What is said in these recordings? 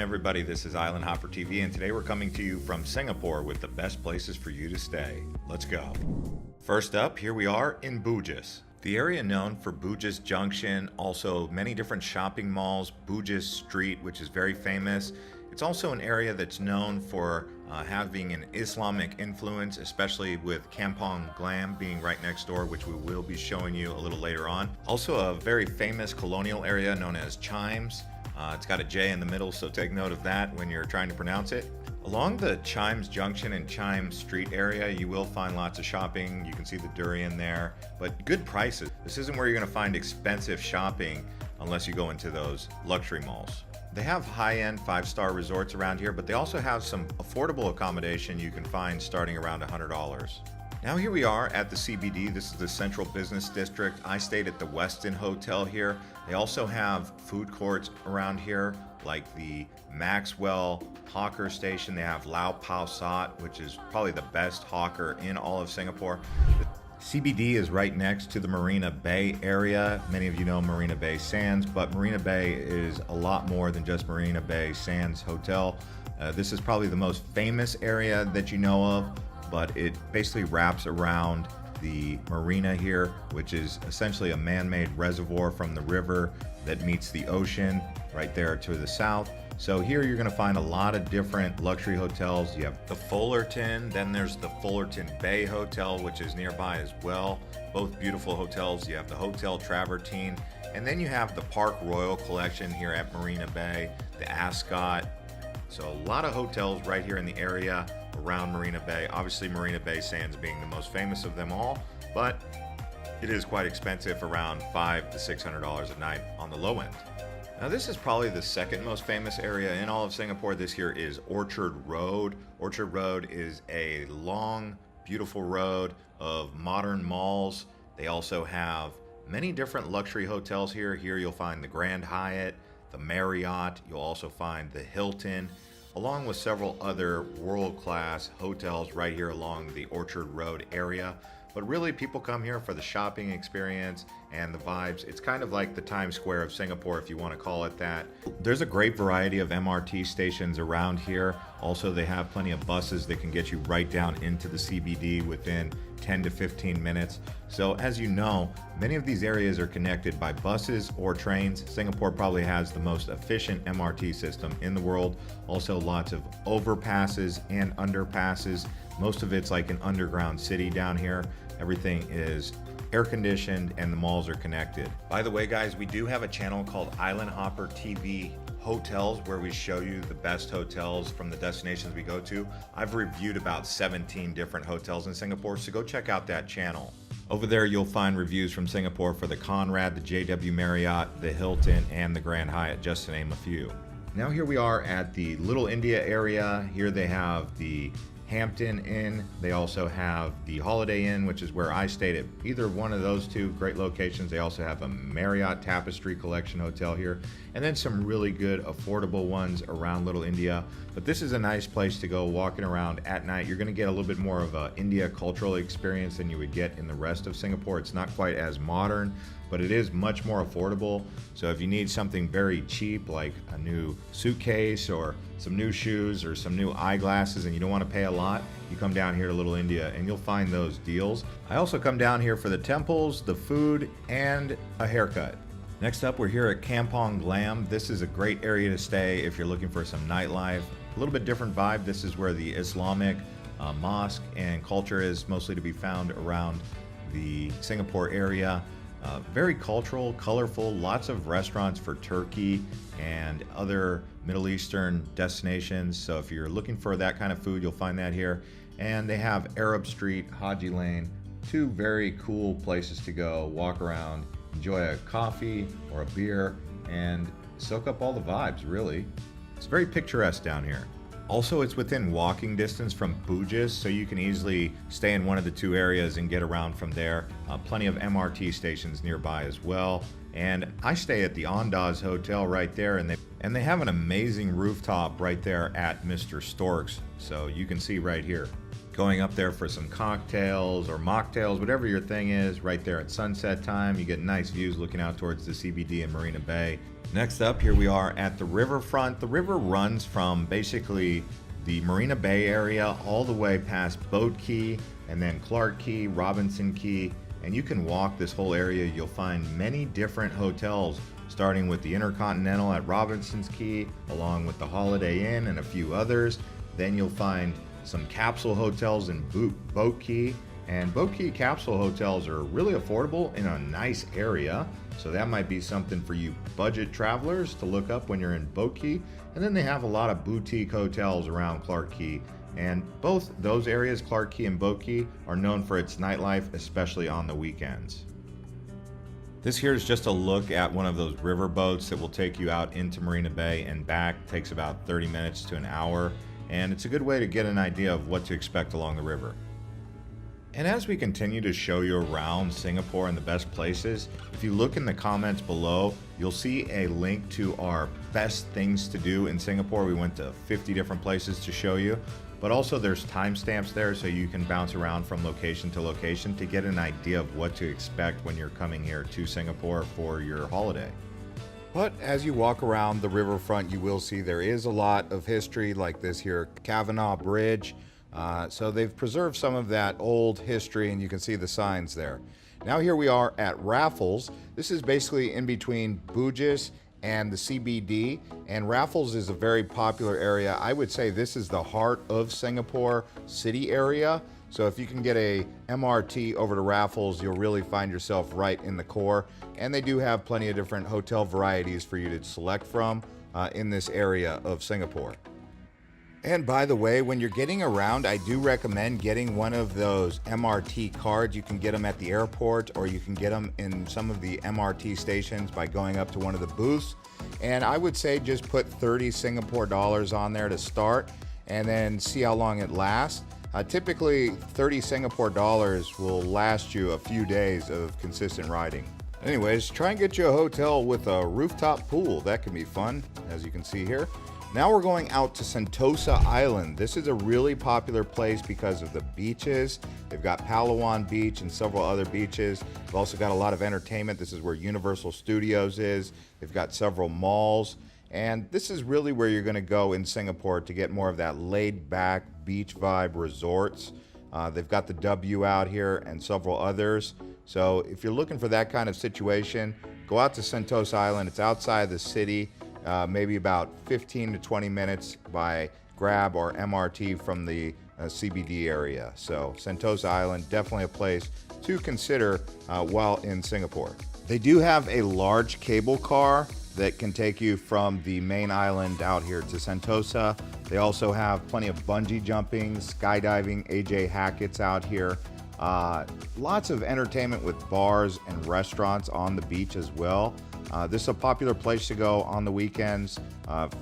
everybody, this is Island Hopper TV, and today we're coming to you from Singapore with the best places for you to stay. Let's go. First up, here we are in Bugis. The area known for Bugis Junction, also many different shopping malls, Bugis Street, which is very famous. It's also an area that's known for having an Islamic influence, especially with Kampong Glam being right next door, which we will be showing you a little later on. Also a very famous colonial area known as Chimes. It's got a J in the middle, so take note of that when you're trying to pronounce it. Along the Chimes Junction and Chimes Street area, you will find lots of shopping. You can see the durian there, but good prices. This isn't where you're going to find expensive shopping unless you go into those luxury malls. They have high-end 5-star resorts around here, but they also have some affordable accommodation you can find starting around $100. Now here we are at the CBD. This is the Central Business District. I stayed at the Westin Hotel here. They also have food courts around here, like the Maxwell Hawker Station. They have Lau Pau Sat, which is probably the best hawker in all of Singapore. The CBD is right next to the Marina Bay area. Many of you know Marina Bay Sands, but Marina Bay is a lot more than just Marina Bay Sands Hotel. This is probably the most famous area that you know of, but it basically wraps around the marina here, which is essentially a man-made reservoir from the river that meets the ocean right there to the south. So here you're going to find a lot of different luxury hotels. You have the Fullerton, then there's the Fullerton Bay Hotel, which is nearby as well. Both beautiful hotels. You have the Hotel Travertine, and then you have the Park Royal Collection here at Marina Bay, the Ascot. So a lot of hotels right here in the area around Marina Bay. Obviously Marina Bay Sands being the most famous of them all, but it is quite expensive, around $500 to $600 a night on the low end. Now this is probably the second most famous area in all of Singapore. This here is Orchard Road. Orchard Road is a long, beautiful road of modern malls. They also have many different luxury hotels here. Here you'll find the Grand Hyatt, the Marriott. You'll also find the Hilton, along with several other world-class hotels right here along the Orchard Road area. But really, people come here for the shopping experience and the vibes. It's kind of like the Times Square of Singapore, if you want to call it that. There's a great variety of MRT stations around here. Also, they have plenty of buses that can get you right down into the CBD within 10 to 15 minutes. So as you know, many of these areas are connected by buses or trains. Singapore probably has the most efficient MRT system in the world. Also lots of overpasses and underpasses. Most of it's like an underground city down here. Everything is air conditioned and the malls are connected. By the way, guys, we do have a channel called Island Hopper TV Hotels, where we show you the best hotels from the destinations we go to. I've reviewed about 17 different hotels in Singapore, so go check out that channel. Over there you'll find reviews from Singapore for the Conrad, the JW Marriott, the Hilton, and the Grand Hyatt, just to name a few. Now here we are at the Little India area. Here they have the Hampton Inn. They also have the Holiday Inn, which is where I stayed at either one of those two great locations. They also have a Marriott Tapestry Collection hotel here, and then some really good affordable ones around Little India. But this is a nice place to go walking around at night. You're going to get a little bit more of a India cultural experience than you would get in the rest of Singapore. It's not quite as modern, but it is much more affordable. So if you need something very cheap, like a new suitcase or some new shoes or some new eyeglasses, and you don't want to pay a lot, you come down here to Little India and you'll find those deals. I also come down here for the temples, the food, and a haircut. Next up, we're here at Kampong Glam. This is a great area to stay if you're looking for some nightlife. A little bit different vibe. This is where the Islamic mosque and culture is mostly to be found around the Singapore area. Very cultural, colorful, lots of restaurants for Turkey and other Middle Eastern destinations. So if you're looking for that kind of food, you'll find that here. And they have Arab Street, Haji Lane, two very cool places to go, walk around, enjoy a coffee or a beer, and soak up all the vibes, really. It's very picturesque down here. Also, it's within walking distance from Bugis, so you can easily stay in one of the two areas and get around from there. Plenty of MRT stations nearby as well. And I stay at the Andaz Hotel right there, and they have an amazing rooftop right there at Mr. Stork's, so you can see right here. going up there for some cocktails or mocktails, whatever your thing is, right there at sunset time. You get nice views looking out towards the CBD and Marina Bay. Next up, here we are at the riverfront. The river runs from basically the Marina Bay area all the way past Boat Quay and then Clarke Quay, Robinson Quay, and you can walk this whole area. You'll find many different hotels, starting with the Intercontinental at Robinson's Quay, along with the Holiday Inn and a few others. Then you'll find some capsule hotels in Boat Quay, and Boat Quay capsule hotels are really affordable in a nice area, so that might be something for you budget travelers to look up when you're in Boat Quay. And then they have a lot of boutique hotels around Clarke Quay, and both those areas, Clarke Quay and Boat Quay, are known for its nightlife, especially on the weekends. This here is just a look at one of those river boats that will take you out into Marina Bay and back. It takes about 30 minutes to an hour, and it's a good way to get an idea of what to expect along the river. And as we continue to show you around Singapore and the best places, if you look in the comments below, you'll see a link to our best things to do in Singapore. We went to 50 different places to show you, but also there's timestamps there so you can bounce around from location to location to get an idea of what to expect when you're coming here to Singapore for your holiday. But as you walk around the riverfront, you will see there is a lot of history, like this here Kavanaugh Bridge. So they've preserved some of that old history, and you can see the signs there. Now here we are at Raffles. This is basically in between Bugis and the CBD, and Raffles is a very popular area. I would say this is the heart of Singapore city area. So if you can get a MRT over to Raffles, you'll really find yourself right in the core. And they do have plenty of different hotel varieties for you to select from in this area of Singapore. And by the way, when you're getting around, I do recommend getting one of those MRT cards. You can get them at the airport, or you can get them in some of the MRT stations by going up to one of the booths. And I would say just put 30 Singapore dollars on there to start, and then see how long it lasts. Typically 30 Singapore dollars will last you a few days of consistent riding. Anyways, try and get you a hotel with a rooftop pool. That can be fun, as you can see here. Now we're going out to Sentosa Island. This is a really popular place because of the beaches. They've got Palawan Beach and several other beaches. They've also got a lot of entertainment. This is where Universal Studios is. They've got several malls. And this is really where you're gonna go in Singapore to get more of that laid back beach vibe resorts. They've got the W out here and several others. So if you're looking for that kind of situation, go out to Sentosa Island. It's outside the city. Maybe about 15 to 20 minutes by Grab or MRT from the CBD area. So Sentosa Island, definitely a place to consider while in Singapore. They do have a large cable car that can take you from the main island out here to Sentosa. They also have plenty of bungee jumping, skydiving, AJ Hackett's out here. Lots of entertainment with bars and restaurants on the beach as well. This is a popular place to go on the weekends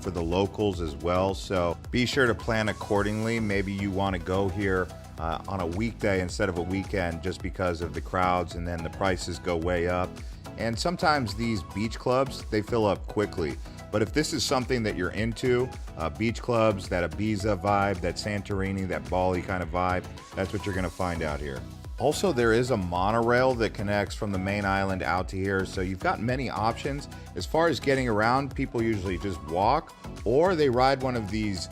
for the locals as well, so be sure to plan accordingly. Maybe you want to go here on a weekday instead of a weekend just because of the crowds, and then the prices go way up. And sometimes these beach clubs, they fill up quickly. But if this is something that you're into, beach clubs, that Ibiza vibe, that Santorini, that Bali kind of vibe, that's what you're going to find out here. Also, there is a monorail that connects from the main island out to here, so you've got many options. As far as getting around, people usually just walk, or they ride one of these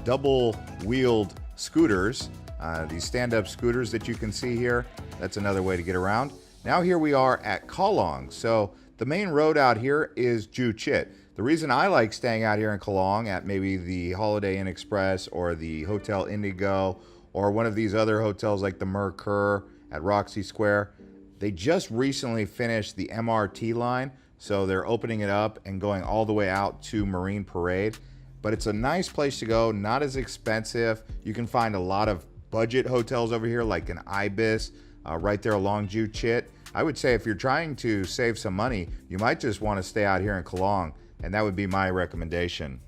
double-wheeled scooters, these stand-up scooters that you can see here. That's another way to get around. Now here we are at Kalong. So the main road out here is Joo Chiat. The reason I like staying out here in Kalong at maybe the Holiday Inn Express or the Hotel Indigo or one of these other hotels like the Mercure at Roxy Square, they just recently finished the MRT line, so they're opening it up and going all the way out to Marine Parade. But it's a nice place to go, not as expensive. You can find a lot of budget hotels over here, like an Ibis, right there along Joo Chiat. I would say if you're trying to save some money, you might just want to stay out here in Kalong, and that would be my recommendation.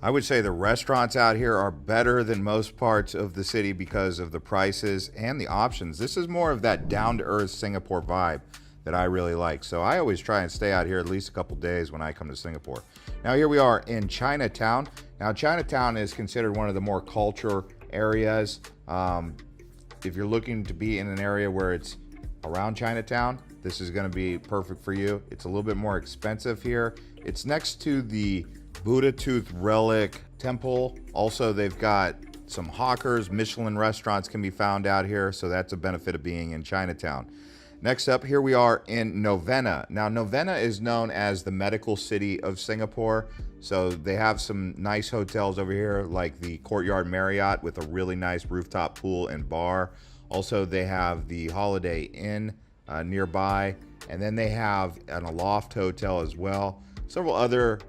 I would say the restaurants out here are better than most parts of the city because of the prices and the options. This is more of that down-to-earth Singapore vibe that I really like. So I always try and stay out here at least a couple days when I come to Singapore. Now here we are in Chinatown. Now Chinatown is considered one of the more culture areas. If you're looking to be in an area where it's around Chinatown, this is going to be perfect for you. It's a little bit more expensive here. It's next to the Buddha Tooth Relic Temple. Also, they've got some hawkers. Michelin restaurants can be found out here, so that's a benefit of being in Chinatown. Next up, here we are in Novena. Now, Novena is known as the medical city of Singapore. So they have some nice hotels over here, like the Courtyard Marriott with a really nice rooftop pool and bar. Also, they have the Holiday Inn nearby, and then they have an Aloft Hotel as well. Several other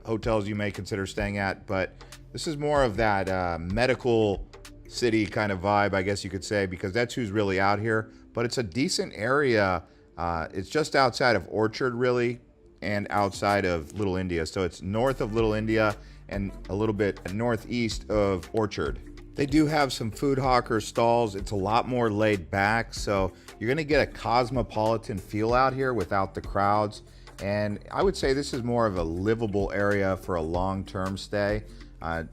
hotels you may consider staying at, but this is more of that medical city kind of vibe, I guess you could say, because that's who's really out here. But it's a decent area. It's just outside of Orchard, really, and outside of Little India. So it's north of Little India and a little bit northeast of Orchard. They do have some food hawker stalls. It's a lot more laid back, so you're gonna get a cosmopolitan feel out here without the crowds. And I would say this is more of a livable area for a long-term stay,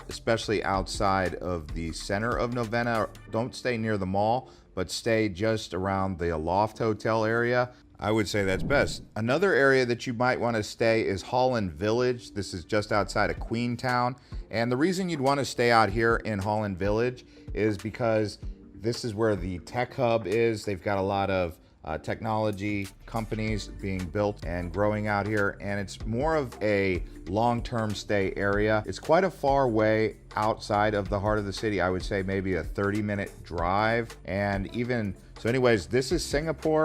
especially outside of the center of Novena. Don't stay near the mall, but stay just around the Aloft Hotel area. I would say that's best. Another area that you might want to stay is Holland Village. This is just outside of Queenstown. And the reason you'd want to stay out here in Holland Village is because this is where the tech hub is. They've got a lot of technology companies being built and growing out here, and it's more of a long-term stay area. It's quite a far way outside of the heart of the city. I would say maybe a 30-minute drive. And even so, anyways, this is Singapore.